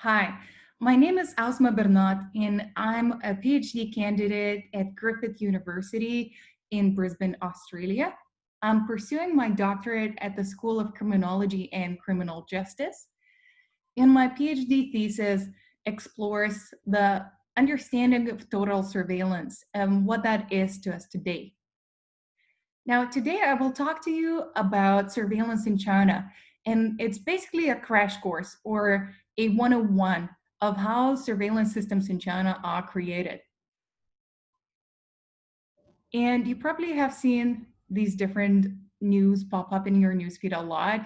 Hi, my name is Ausma Bernot, and I'm a PhD candidate at Griffith University in Brisbane, Australia. I'm pursuing my doctorate at the School of Criminology and Criminal Justice. And my PhD thesis explores the understanding of total surveillance and what that is to us today. Now, today I will talk to you about surveillance in China, and it's basically a crash course or a 101 of how surveillance systems in China are created. And you probably have seen these different news pop up in your newsfeed a lot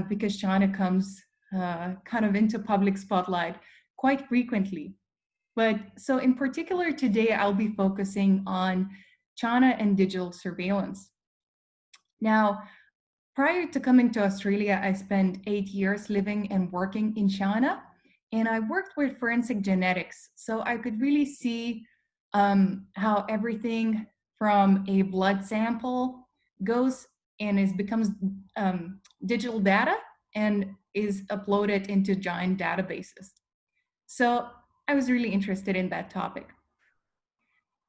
because China comes kind of into public spotlight quite frequently. But so in particular today, I'll be focusing on China and digital surveillance. Now, prior to coming to Australia, I spent 8 years living and working in China, and I worked with forensic genetics. So I could really see how everything from a blood sample goes and becomes digital data and is uploaded into giant databases. So I was really interested in that topic.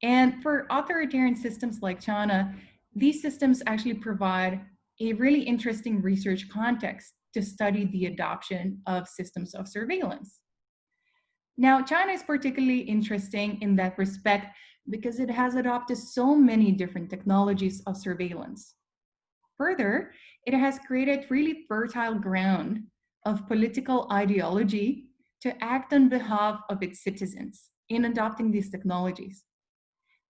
And for authoritarian systems like China, these systems actually provide a really interesting research context to study the adoption of systems of surveillance. Now, China is particularly interesting in that respect because it has adopted so many different technologies of surveillance. Further, it has created really fertile ground of political ideology to act on behalf of its citizens in adopting these technologies.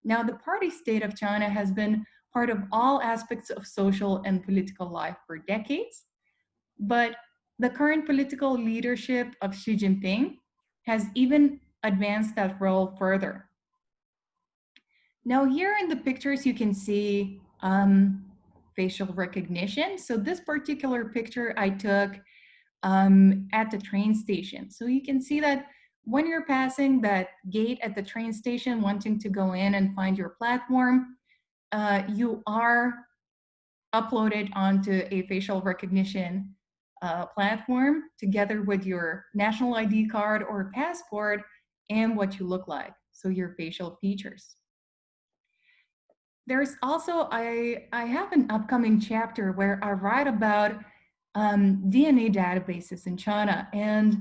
Now, the party state of China has been part of all aspects of social and political life for decades, but the current political leadership of Xi Jinping has even advanced that role further. Now, here in the pictures, you can see facial recognition. So this particular picture I took at the train station. So you can see that when you're passing that gate at the train station, wanting to go in and find your platform, you are uploaded onto a facial recognition platform together with your national ID card or passport and what you look like, so your facial features. There's also, I have an upcoming chapter where I write about DNA databases in China, and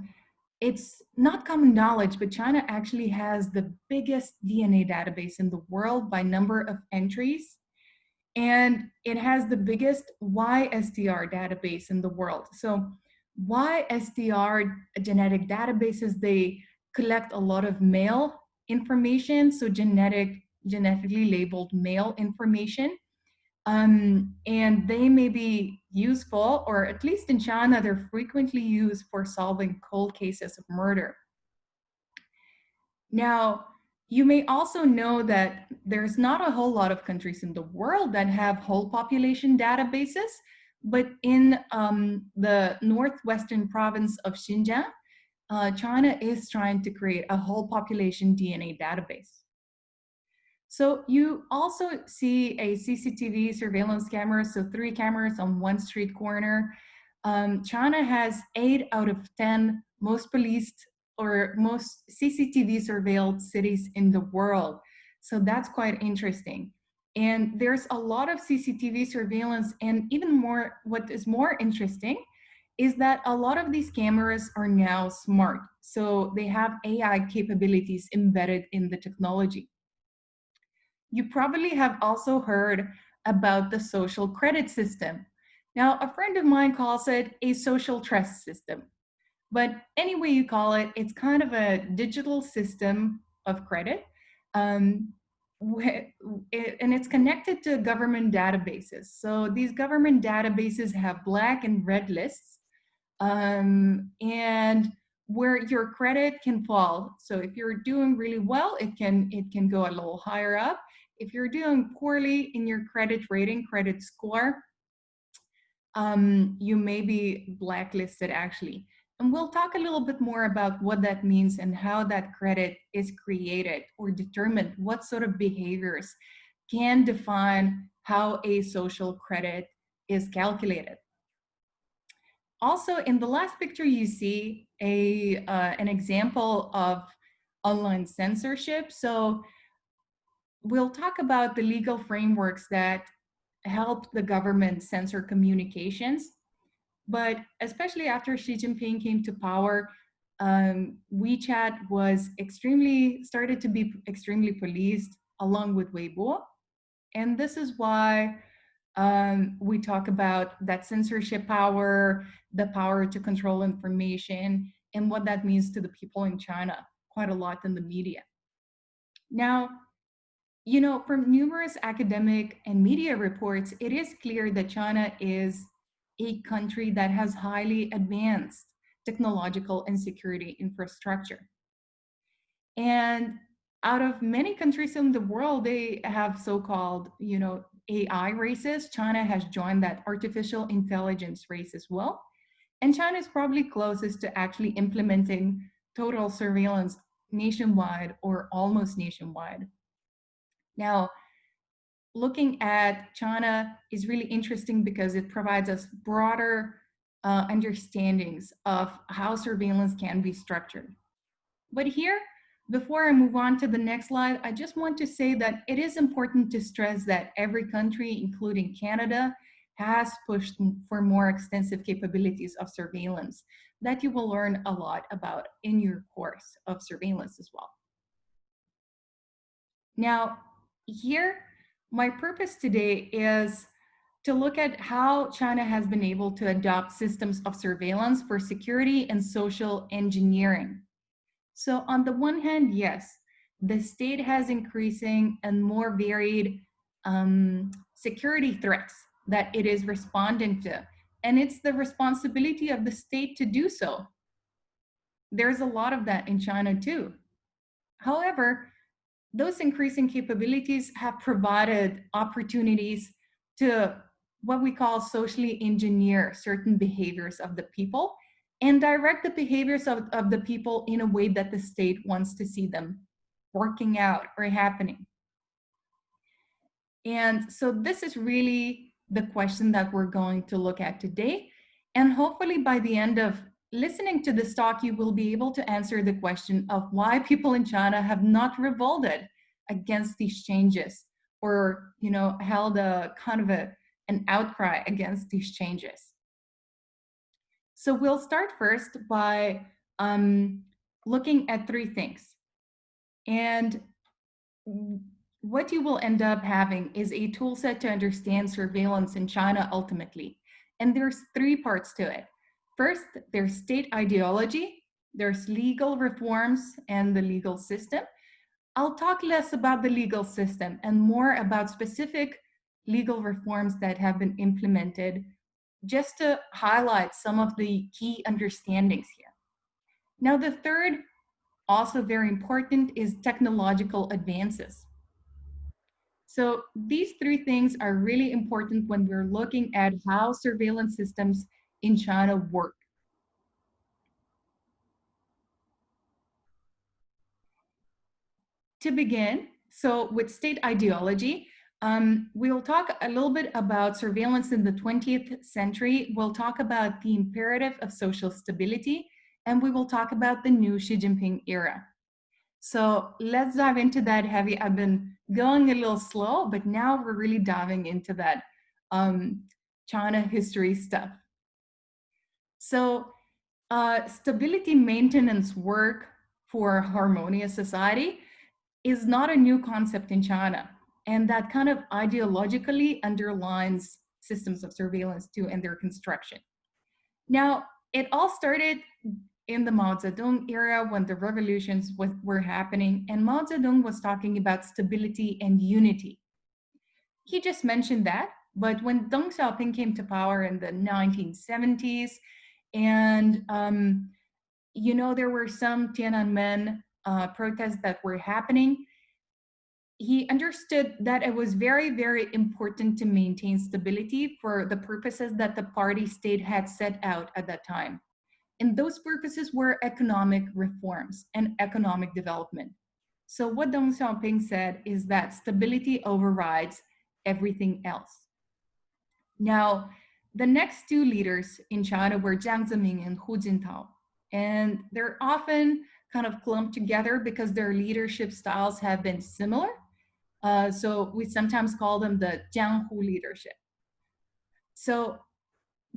it's not common knowledge, but China actually has the biggest DNA database in the world by number of entries, and it has the biggest YSTR database in the world. So YSTR genetic databases, they collect a lot of male information, so genetically labeled male information. And they may be useful, or at least in China, they're frequently used for solving cold cases of murder. Now, you may also know that there's not a whole lot of countries in the world that have whole population databases, but in the northwestern province of Xinjiang, China is trying to create a whole population DNA database. So you also see a CCTV surveillance camera, so 3 cameras on one street corner. China has 8 out of 10 most policed or most CCTV surveilled cities in the world. So that's quite interesting. And there's a lot of CCTV surveillance, and even more, what is more interesting is that a lot of these cameras are now smart. So they have AI capabilities embedded in the technology. You probably have also heard about the social credit system. Now, a friend of mine calls it a social trust system. But any way you call it, it's kind of a digital system of credit. And it's connected to government databases. So these government databases have black and red lists, and where your credit can fall. So if you're doing really well, it can go a little higher up. If you're doing poorly in your credit rating, credit score, you may be blacklisted actually. And we'll talk a little bit more about what that means and how that credit is created or determined, what sort of behaviors can define how a social credit is calculated. Also, in the last picture, you see an example of online censorship. So we'll talk about the legal frameworks that helped the government censor communications. But especially after Xi Jinping came to power, WeChat was started to be extremely policed along with Weibo. And this is why we talk about that censorship power, the power to control information, and what that means to the people in China quite a lot in the media. Now, from numerous academic and media reports, it is clear that China is a country that has highly advanced technological and security infrastructure. And out of many countries in the world, they have so-called, AI races. China has joined that artificial intelligence race as well. And China is probably closest to actually implementing total surveillance nationwide or almost nationwide. Now, looking at China is really interesting because it provides us broader understandings of how surveillance can be structured. But here, before I move on to the next slide, I just want to say that it is important to stress that every country, including Canada, has pushed for more extensive capabilities of surveillance that you will learn a lot about in your course of surveillance as well. Now, here, my purpose today is to look at how China has been able to adopt systems of surveillance for security and social engineering. So on the one hand, yes, the state has increasing and more varied security threats that it is responding to. And it's the responsibility of the state to do so. There's a lot of that in China too. However, those increasing capabilities have provided opportunities to what we call socially engineer certain behaviors of the people and direct the behaviors of the people in a way that the state wants to see them working out or happening. And so this is really the question that we're going to look at today. And hopefully by the end of listening to this talk, you will be able to answer the question of why people in China have not revolted against these changes or, held a kind of an outcry against these changes. So we'll start first by looking at three things. And what you will end up having is a tool set to understand surveillance in China ultimately. And there's three parts to it. First, there's state ideology, there's legal reforms and the legal system. I'll talk less about the legal system and more about specific legal reforms that have been implemented just to highlight some of the key understandings here. Now, the third, also very important, is technological advances. So these three things are really important when we're looking at how surveillance systems in China work. To begin, so with state ideology, we'll talk a little bit about surveillance in the 20th century. We'll talk about the imperative of social stability, and we will talk about the new Xi Jinping era. So let's dive into that heavy. I've been going a little slow, but now we're really diving into that China history stuff. So stability maintenance work for a harmonious society is not a new concept in China. And that kind of ideologically underlines systems of surveillance too and their construction. Now, it all started in the Mao Zedong era when the revolutions were happening, and Mao Zedong was talking about stability and unity. He just mentioned that, but when Deng Xiaoping came to power in the 1970s, and there were some Tiananmen protests that were happening, he understood that it was very, very important to maintain stability for the purposes that the party state had set out at that time. And those purposes were economic reforms and economic development. So what Deng Xiaoping said is that stability overrides everything else. Now, The next two leaders in China were Jiang Zemin and Hu Jintao. And they're often kind of clumped together because their leadership styles have been similar. So we sometimes call them the Jiang Hu leadership. So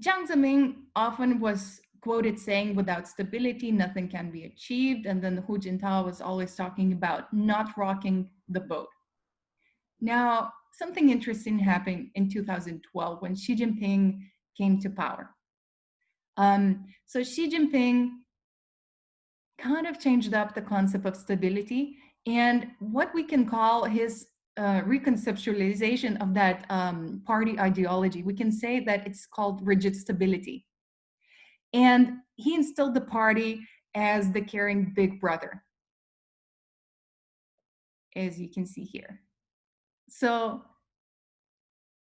Jiang Zemin often was quoted saying, without stability, nothing can be achieved. And then Hu Jintao was always talking about not rocking the boat. Now, something interesting happened in 2012 when Xi Jinping came to power. So Xi Jinping kind of changed up the concept of stability and what we can call his reconceptualization of that party ideology. We can say that it's called rigid stability. And he instilled the party as the caring big brother, as you can see here. So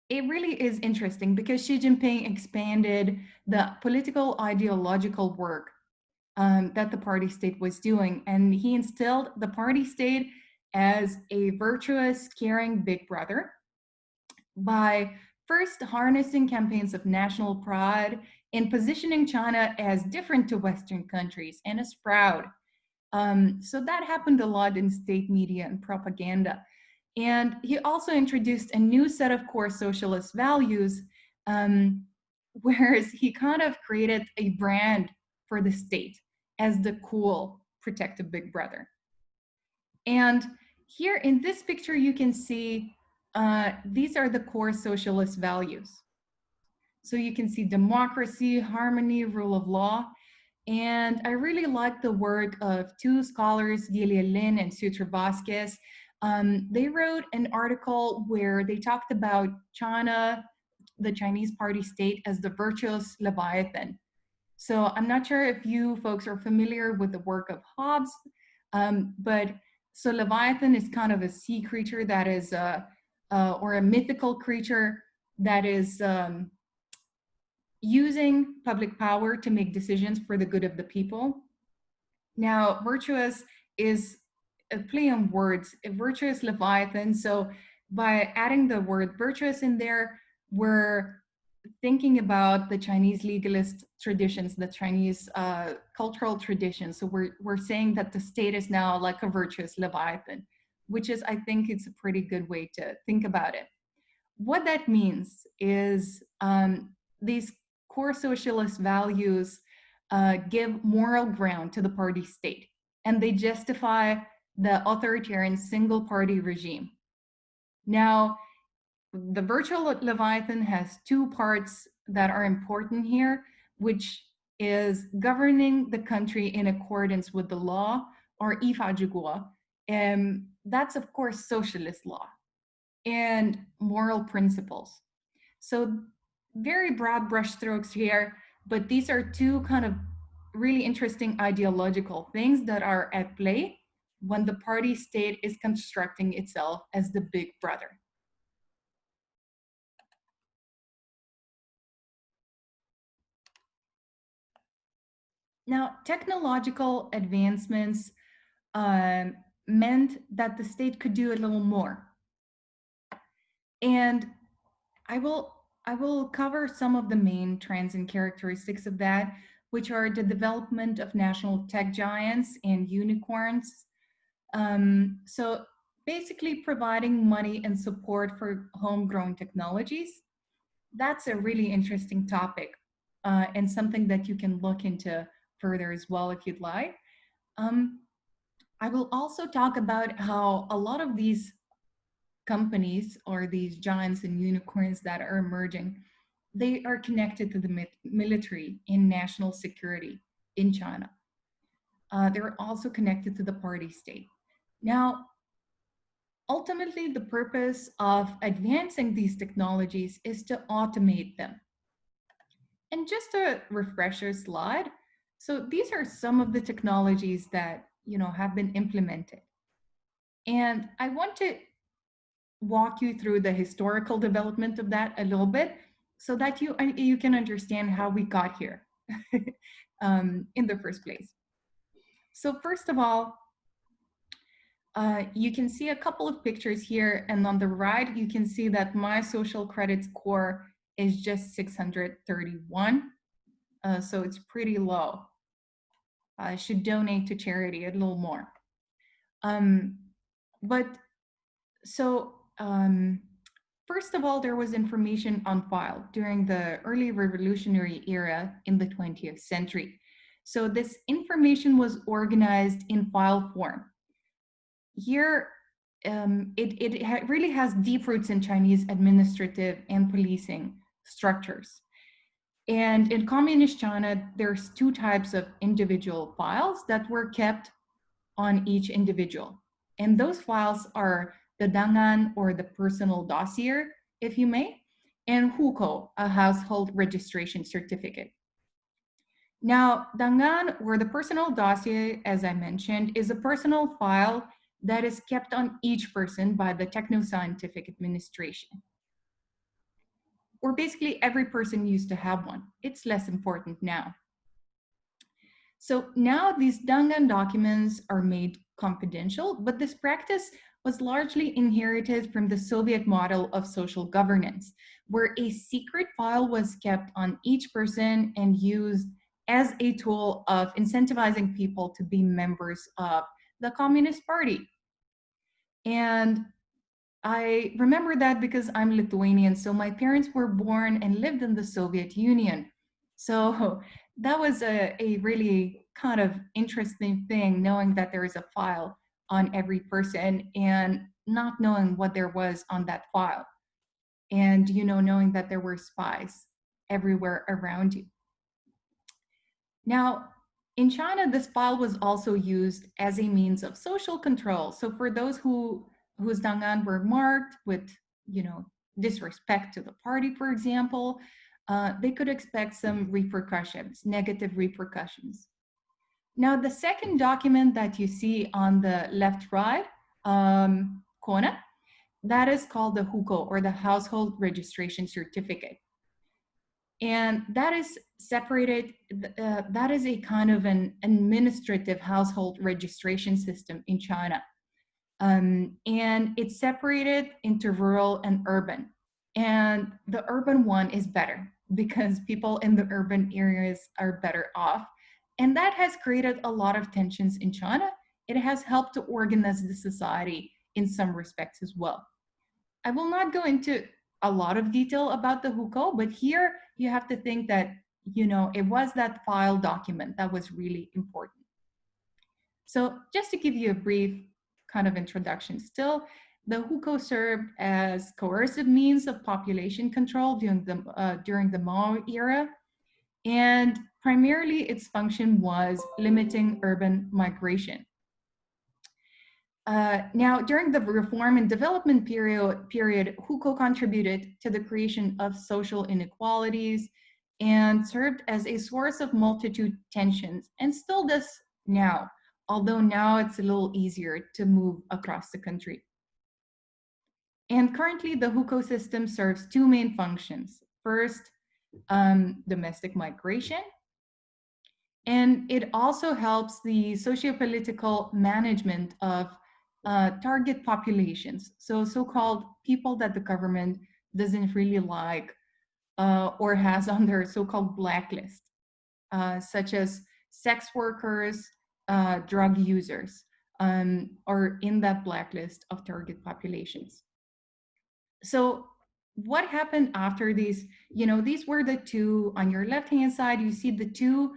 it really is interesting because Xi Jinping expanded the political ideological work that the party state was doing. And he instilled the party state as a virtuous, caring big brother by first harnessing campaigns of national pride and positioning China as different to Western countries and as proud. So that happened a lot in state media and propaganda. And he also introduced a new set of core socialist values, whereas he kind of created a brand for the state as the cool, protective big brother. And here in this picture, you can see these are the core socialist values. So you can see democracy, harmony, rule of law. And I really like the work of two scholars, Yelia Lin and Sutra Vasquez. They wrote an article where they talked about China, the Chinese party state, as the virtuous Leviathan. So I'm not sure if you folks are familiar with the work of Hobbes, but so Leviathan is kind of a sea creature that is, or a mythical creature that is using public power to make decisions for the good of the people. Now, virtuous is a play on words, a virtuous Leviathan. So by adding the word virtuous in there, we're thinking about the Chinese legalist traditions, the Chinese cultural traditions. So we're saying that the state is now like a virtuous Leviathan, which is, I think it's a pretty good way to think about it. What that means is these core socialist values give moral ground to the party state, and they justify the authoritarian single party regime. Now, the virtual Leviathan has two parts that are important here, which is governing the country in accordance with the law, or 依法治国. And that's, of course, socialist law and moral principles. So very broad brushstrokes here, but these are two kind of really interesting ideological things that are at play when the party state is constructing itself as the big brother. Now, technological advancements meant that the state could do a little more. And I will cover some of the main trends and characteristics of that, which are the development of national tech giants and unicorns. So basically providing money and support for homegrown technologies. That's a really interesting topic and something that you can look into further as well if you'd like. I will also talk about how a lot of these companies or these giants and unicorns that are emerging, they are connected to the military and national security in China. They're also connected to the party state. Now, ultimately, the purpose of advancing these technologies is to automate them. And just a refresher slide. So these are some of the technologies that have been implemented. And I want to walk you through the historical development of that a little bit so that you can understand how we got here in the first place. So first of all, you can see a couple of pictures here, and on the right, you can see that My Social Credit Score is just 631. So it's pretty low. I should donate to charity a little more. Um, but so, first of all, there was information on file during the early revolutionary era in the 20th century. So this information was organized in file form. Here, really has deep roots in Chinese administrative and policing structures. And in communist China, there's two types of individual files that were kept on each individual. And those files are the dangan, or the personal dossier, if you may, and hukou, a household registration certificate. Now, dangan, or the personal dossier, as I mentioned, is a personal file that is kept on each person by the techno-scientific administration. Or basically every person used to have one. It's less important now. So now these dangan documents are made confidential, but this practice was largely inherited from the Soviet model of social governance, where a secret file was kept on each person and used as a tool of incentivizing people to be members of the Communist Party. And I remember that because I'm Lithuanian, so my parents were born and lived in the Soviet Union. So that was a really kind of interesting thing, knowing that there is a file on every person and not knowing what there was on that file. And, knowing that there were spies everywhere around you. Now, in China, this file was also used as a means of social control. So for those whose dangan were marked with, disrespect to the party, for example, they could expect some repercussions, negative repercussions. Now, the second document that you see on the left right corner, that is called the hukou, or the household registration certificate. And that is separated, that is a kind of an administrative household registration system in China. And it's separated into rural and urban. And the urban one is better because people in the urban areas are better off. And that has created a lot of tensions in China. It has helped to organize the society in some respects as well. I will not go into a lot of detail about the hukou, but here you have to think that, it was that file document that was really important. So just to give you a brief kind of introduction still, the hukou served as coercive means of population control during the Mao era. And primarily its function was limiting urban migration. Now, during the reform and development period, hukou contributed to the creation of social inequalities and served as a source of multitude tensions, and still does now, although now it's a little easier to move across the country. And currently, the hukou system serves two main functions. First, domestic migration, and it also helps the socio-political management of target populations, so-called people that the government doesn't really like or has on their so-called blacklist, such as sex workers, drug users, are in that blacklist of target populations. So what happened after these? These were the two, on your left-hand side, you see the two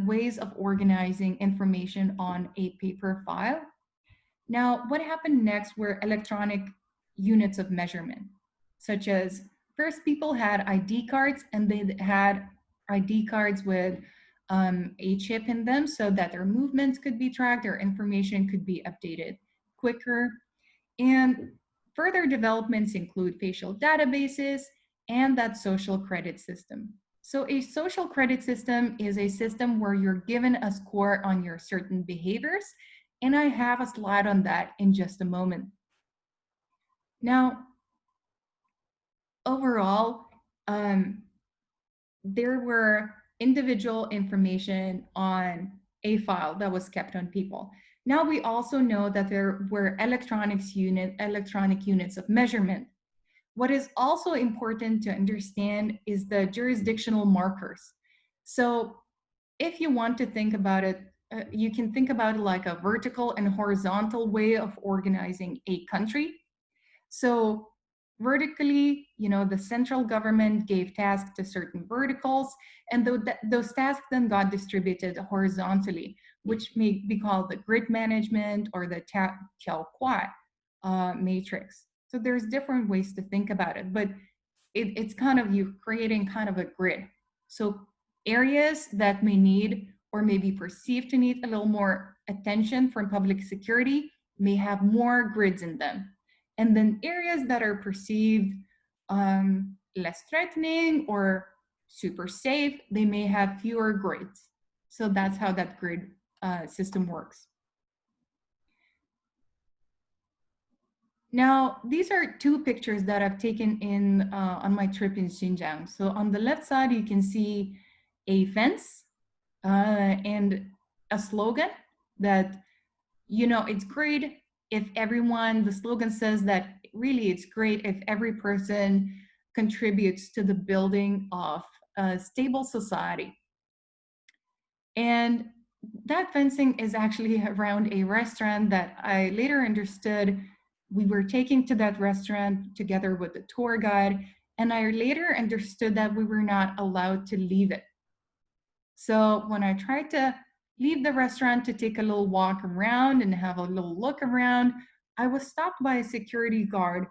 ways of organizing information on a paper file. Now, what happened next were electronic units of measurement, such as first people had ID cards, and they had ID cards with a chip in them so that their movements could be tracked, their information could be updated quicker. And further developments include facial databases and that social credit system. So a social credit system is a system where you're given a score on your certain behaviors, and I have a slide on that in just a moment. Now, overall, there were individual information on a file that was kept on people. Now we also know that there were electronic units of measurement, What is also important to understand is the jurisdictional markers. So if you want to think about it, you can think about it like a vertical and horizontal way of organizing a country. So vertically, the central government gave tasks to certain verticals, and those tasks then got distributed horizontally, which may be called the grid management or the Tiao matrix. So there's different ways to think about it, but it's kind of you creating kind of a grid. So areas that may need or may be perceived to need a little more attention from public security may have more grids in them. And then areas that are perceived less threatening or super safe, they may have fewer grids. So that's how that grid system works. Now, these are two pictures that I've taken in on my trip in Xinjiang. So on the left side, you can see a fence and a slogan that, it's great if everyone, the slogan says that really it's great if every person contributes to the building of a stable society. And that fencing is actually around a restaurant that I later understood we were taking to that restaurant together with the tour guide. And I later understood that we were not allowed to leave it. So when I tried to leave the restaurant to take a little walk around and have a little look around, I was stopped by a security guard,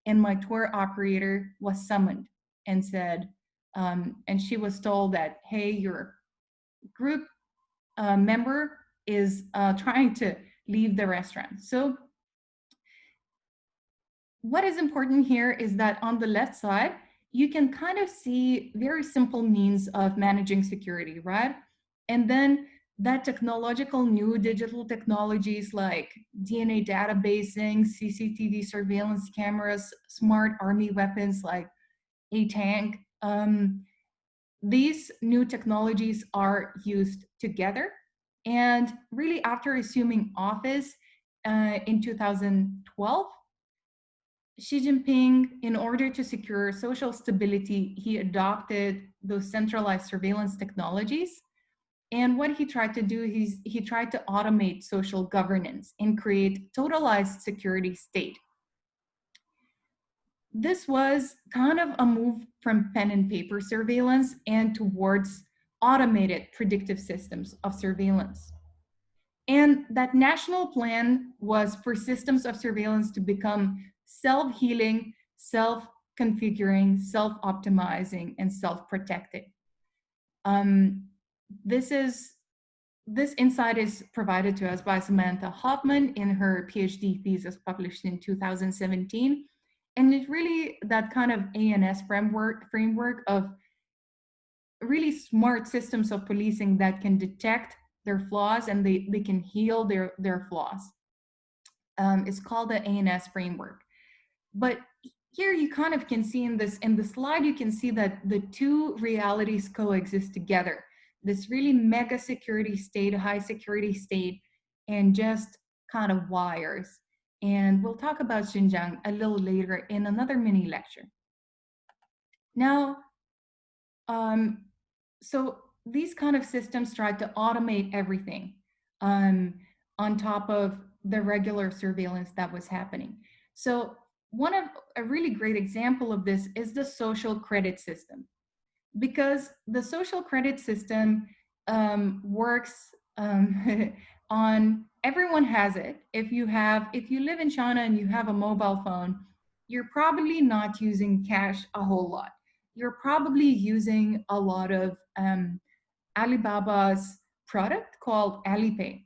and my tour operator was summoned and said, and she was told that, hey, your group member is trying to leave the restaurant. So what is important here is that on the left side, you can kind of see very simple means of managing security, right? And then that technological new digital technologies like DNA databasing, CCTV surveillance cameras, smart army weapons like a tank, these new technologies are used together. And really, after assuming office in 2012, Xi Jinping, in order to secure social stability, he adopted those centralized surveillance technologies. And what he tried to do is he tried to automate social governance and create totalized security state. This was kind of a move from pen and paper surveillance and towards automated predictive systems of surveillance. And that national plan was for systems of surveillance to become self-healing, self-configuring, self-optimizing, and self-protecting. Um, this insight is provided to us by Samantha Hoffman in her PhD thesis published in 2017. And it's really that kind of ANS framework of really smart systems of policing that can detect their flaws and they can heal their flaws. It's called the ANS framework. But here you kind of can see in the slide, you can see that the two realities coexist together. This really mega security state, high security state, and just kind of wires. And we'll talk about Xinjiang a little later in another mini lecture. Now, so these kind of systems try to automate everything on top of the regular surveillance that was happening. So a really great example of this is the social credit system, because the social credit system works on everyone has it. If you live in China and you have a mobile phone, you're probably not using cash a whole lot. You're probably using a lot of Alibaba's product called Alipay.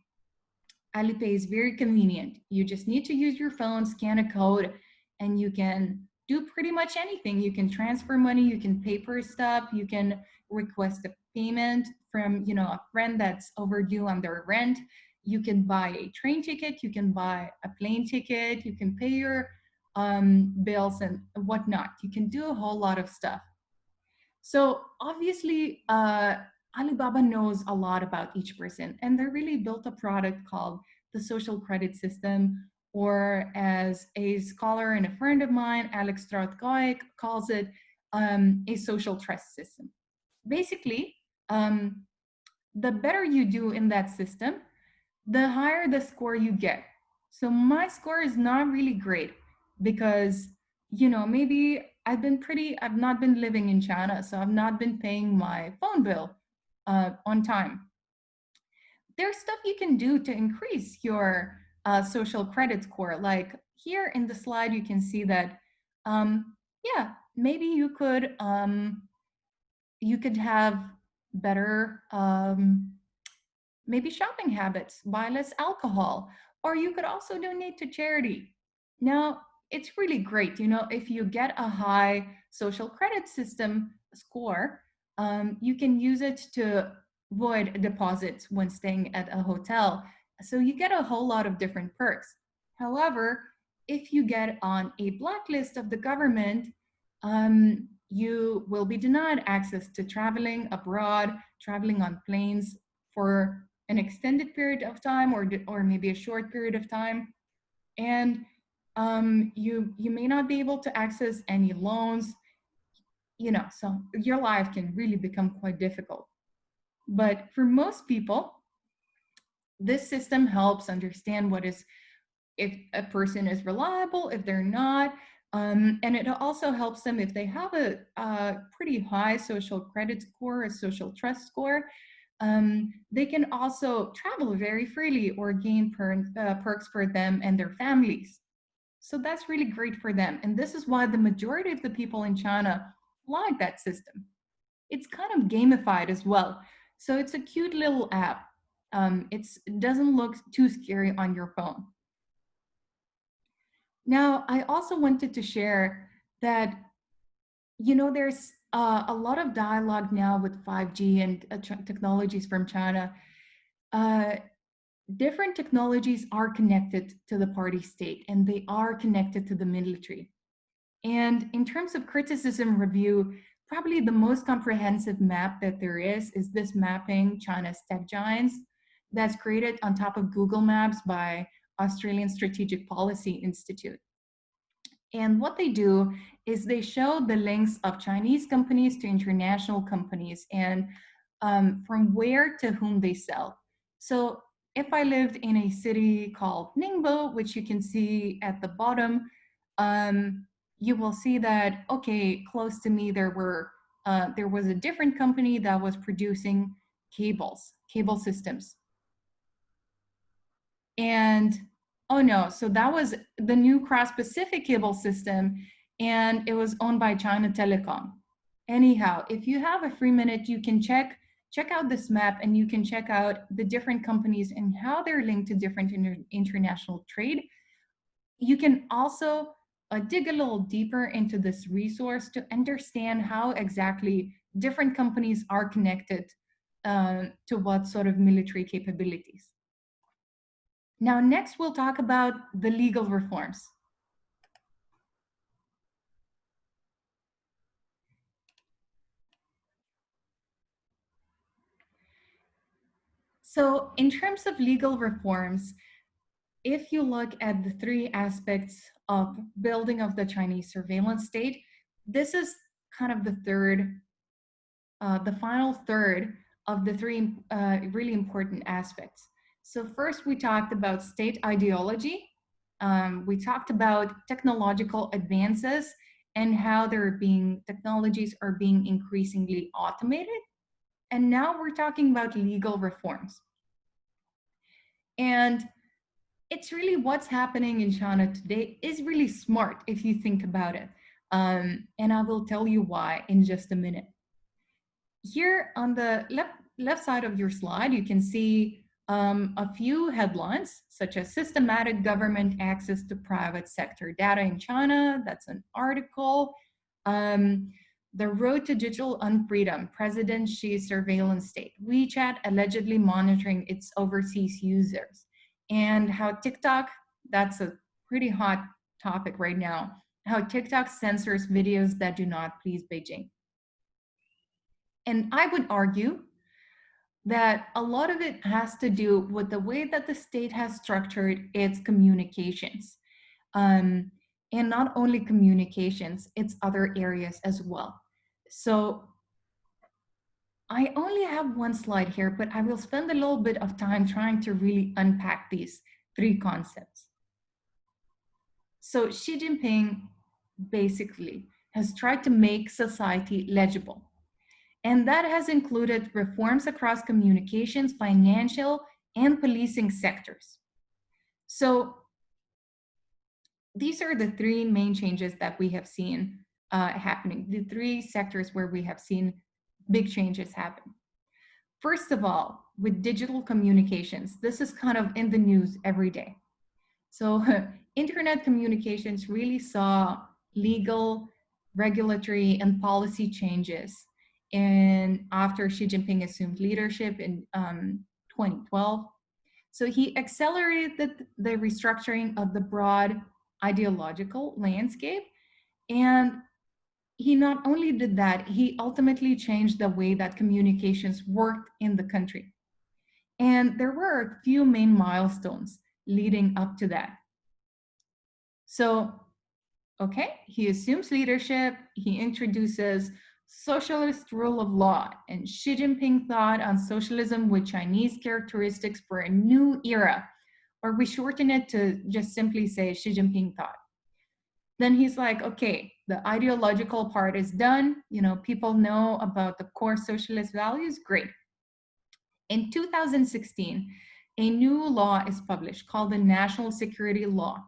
Alipay is very convenient. You just need to use your phone, scan a code, and you can do pretty much anything. You can transfer money, you can pay for stuff, you can request a payment from a friend that's overdue on their rent. You can buy a train ticket, you can buy a plane ticket, you can pay your bills and whatnot. You can do a whole lot of stuff. So obviously, Alibaba knows a lot about each person, and they really built a product called the social credit system, or as a scholar and a friend of mine, Alex Strautgoik, calls it, a social trust system. Basically, um, the better you do in that system, the higher the score you get. So my score is not really great because, maybe I've not been living in China, so I've not been paying my phone bill on time. There's stuff you can do to increase your social credit score. Like here in the slide, you can see that, yeah, maybe you could have better maybe shopping habits, buy less alcohol, or you could also donate to charity. Now, it's really great, if you get a high social credit system score, you can use it to void deposits when staying at a hotel. So you get a whole lot of different perks. However, if you get on a blacklist of the government, you will be denied access to traveling abroad, traveling on planes for an extended period of time, or maybe a short period of time, and you may not be able to access any loans. So your life can really become quite difficult. But for most people, this system helps understand what is if a person is reliable, if they're not. And it also helps them if they have a pretty high social credit score, a social trust score. They can also travel very freely or gain perks for them and their families. So that's really great for them. And this is why the majority of the people in China like that system. It's kind of gamified as well. So it's a cute little app. It doesn't look too scary on your phone. Now, I also wanted to share that, there's a lot of dialogue now with 5G and technologies from China. Uh, Different technologies are connected to the party state and they are connected to the military. And in terms of criticism review, probably the most comprehensive map that there is this mapping China's tech giants that's created on top of Google Maps by Australian Strategic Policy Institute. And what they do is they show the links of Chinese companies to international companies and from where to whom they sell. So if I lived in a city called Ningbo, which you can see at the bottom, you will see that, okay, close to me there was a different company that was producing cable systems. And oh no, so that was the new cross-Pacific cable system, and it was owned by China Telecom. Anyhow, if you have a free minute, you can check out this map and you can check out the different companies and how they're linked to different international trade. You can also dig a little deeper into this resource to understand how exactly different companies are connected to what sort of military capabilities. Now, next we'll talk about the legal reforms. So in terms of legal reforms, if you look at the three aspects of building of the Chinese surveillance state, this is kind of the final third of the three really important aspects. So first we talked about state ideology. We talked about technological advances and how technologies are being increasingly automated. And now we're talking about legal reforms. And it's really what's happening in China today is really smart if you think about it. And I will tell you why in just a minute. Here on the left side of your slide, you can see a few headlines, such as systematic government access to private sector data in China. That's an article. The road to digital unfreedom, President Xi's surveillance state. WeChat allegedly monitoring its overseas users. And how TikTok, that's a pretty hot topic right now, how TikTok censors videos that do not please Beijing. And I would argue that a lot of it has to do with the way that the state has structured its communications. Um, and not only communications, it's other areas as well. So I only have one slide here, but I will spend a little bit of time trying to really unpack these three concepts. So Xi Jinping basically has tried to make society legible. And that has included reforms across communications, financial, and policing sectors. So these are the three main changes that we have seen happening, the three sectors where we have seen big changes happen. First of all, with digital communications, this is kind of in the news every day. So internet communications really saw legal, regulatory, and policy changes. And after Xi Jinping assumed leadership in 2012, so he accelerated the restructuring of the broad ideological landscape. And he not only did that, he ultimately changed the way that communications worked in the country. And there were a few main milestones leading up to that. So, okay, he assumes leadership, he introduces socialist rule of law, and Xi Jinping thought on socialism with Chinese characteristics for a new era, or we shorten it to just simply say Xi Jinping thought. Then he's like, okay, the ideological part is done. You know, people know about the core socialist values. Great. In 2016, a new law is published called the National Security Law.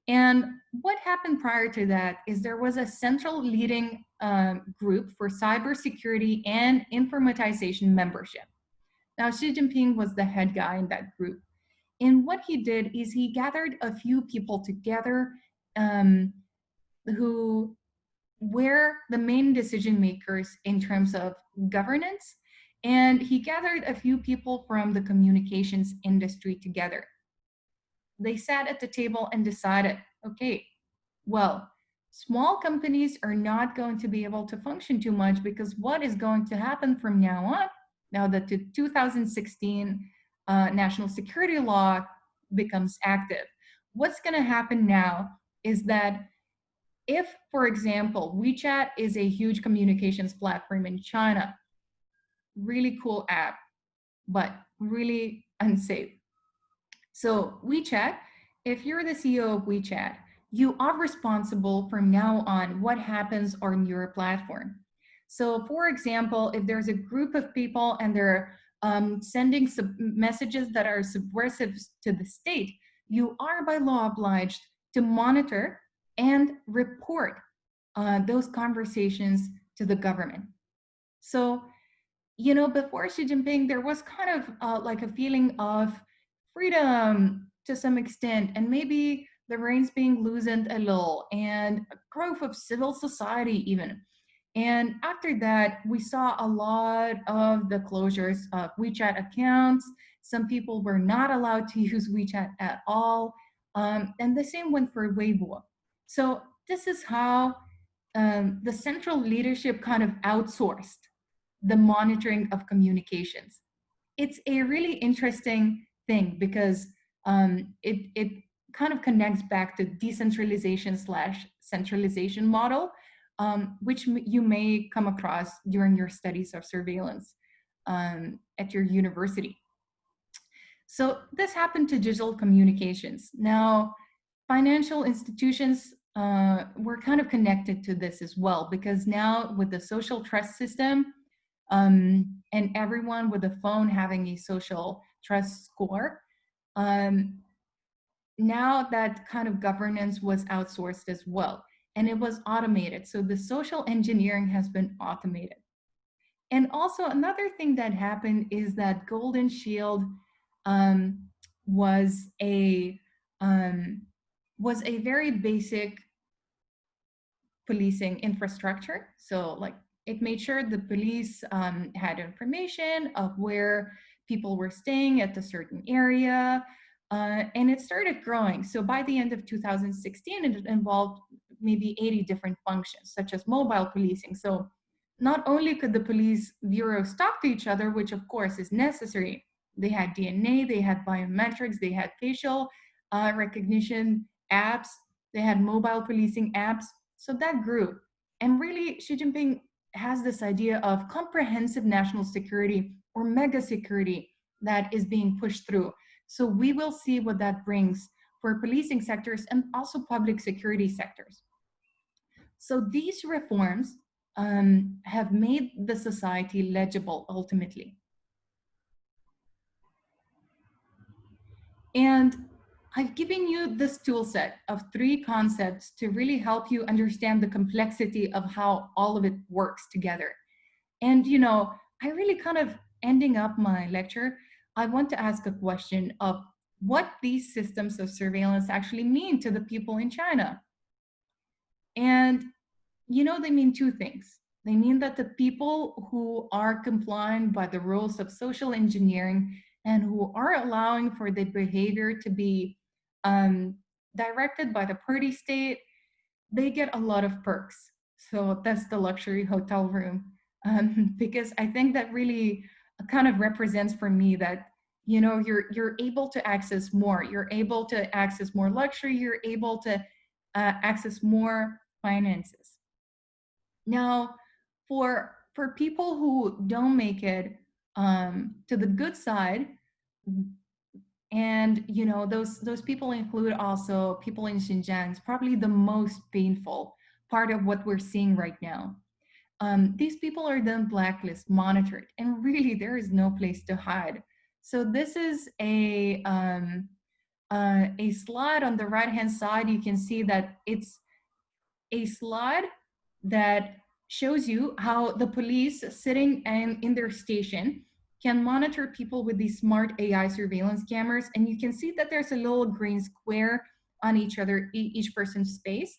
And what happened prior to that is there was a central leading group for cybersecurity and informatization membership. Now, Xi Jinping was the head guy in that group. And what he did is he gathered a few people together um, who were the main decision makers in terms of governance. And he gathered a few people from the communications industry together. They sat at the table and decided, okay, well, small companies are not going to be able to function too much because what is going to happen from now on, now that the 2016 national security law becomes active, what's going to happen now is that if, for example, WeChat is a huge communications platform in China, really cool app, but really unsafe. So WeChat, if you're the CEO of WeChat, you are responsible from now on what happens on your platform. So for example, if there's a group of people and they're sending messages that are subversive to the state, you are by law obliged to monitor and report those conversations to the government. So, you know, before Xi Jinping, there was kind of like a feeling of freedom to some extent, and maybe the reins being loosened a little, and growth of civil society even. And after that, we saw a lot of the closures of WeChat accounts. Some people were not allowed to use WeChat at all. And the same went for Weibo. So this is how the central leadership kind of outsourced the monitoring of communications. It's a really interesting thing because it kind of connects back to decentralization slash centralization model, which you may come across during your studies of surveillance at your university. So this happened to digital communications. Now, financial institutions were kind of connected to this as well, because now with the social trust system, and everyone with a phone having a social trust score, now that kind of governance was outsourced as well, and it was automated. So the social engineering has been automated. And also another thing that happened is that Golden Shield um, was a very basic policing infrastructure. So like it made sure the police had information of where people were staying at a certain area, and it started growing. So by the end of 2016, it involved maybe 80 different functions, such as mobile policing. So not only could the police bureaus talk to each other, which of course is necessary, they had DNA, they had biometrics, they had facial recognition apps, they had mobile policing apps. So that grew. And really, Xi Jinping has this idea of comprehensive national security or mega security that is being pushed through. So we will see what that brings for policing sectors and also public security sectors. So these reforms have made the society legible ultimately. And I've given you this tool set of three concepts to really help you understand the complexity of how all of it works together. And, I really kind of ending up my lecture, I want to ask a question of what these systems of surveillance actually mean to the people in China. And they mean two things. They mean that the people who are complying by the rules of social engineering and who are allowing for the behavior to be um, directed by the party state, they get a lot of perks. So that's the luxury hotel room. Because I think that really kind of represents for me that you're able to access more. You're able to access more luxury. You're able to access more finances. Now, for people who don't make it to the good side, and those people include also people in Xinjiang. It's probably the most painful part of what we're seeing right now. These people are then blacklist monitored, and really there is no place to hide. So this is a slide on the right hand side. You can see that it's a slide that shows you how the police sitting in their station can monitor people with these smart AI surveillance cameras. And you can see that there's a little green square on each person's face.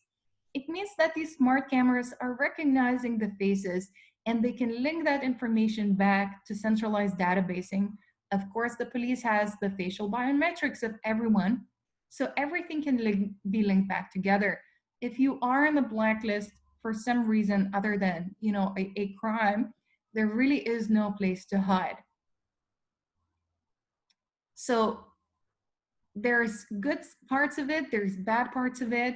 It means that these smart cameras are recognizing the faces and they can link that information back to centralized databasing. Of course, the police has the facial biometrics of everyone, so everything can be linked back together. If you are on the blacklist for some reason other than a crime, there really is no place to hide. So there's good parts of it, there's bad parts of it.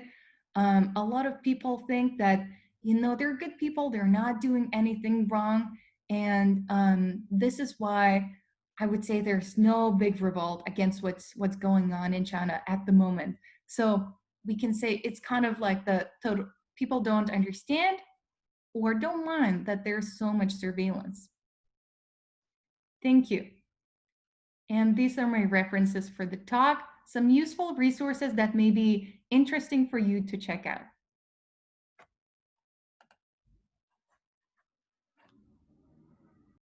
A lot of people think that they're good people, they're not doing anything wrong, and this is why I would say there's no big revolt against what's going on in China at the moment. So we can say it's kind of like the total people don't understand or don't mind that there's so much surveillance. Thank you. And these are my references for the talk, some useful resources that may be interesting for you to check out.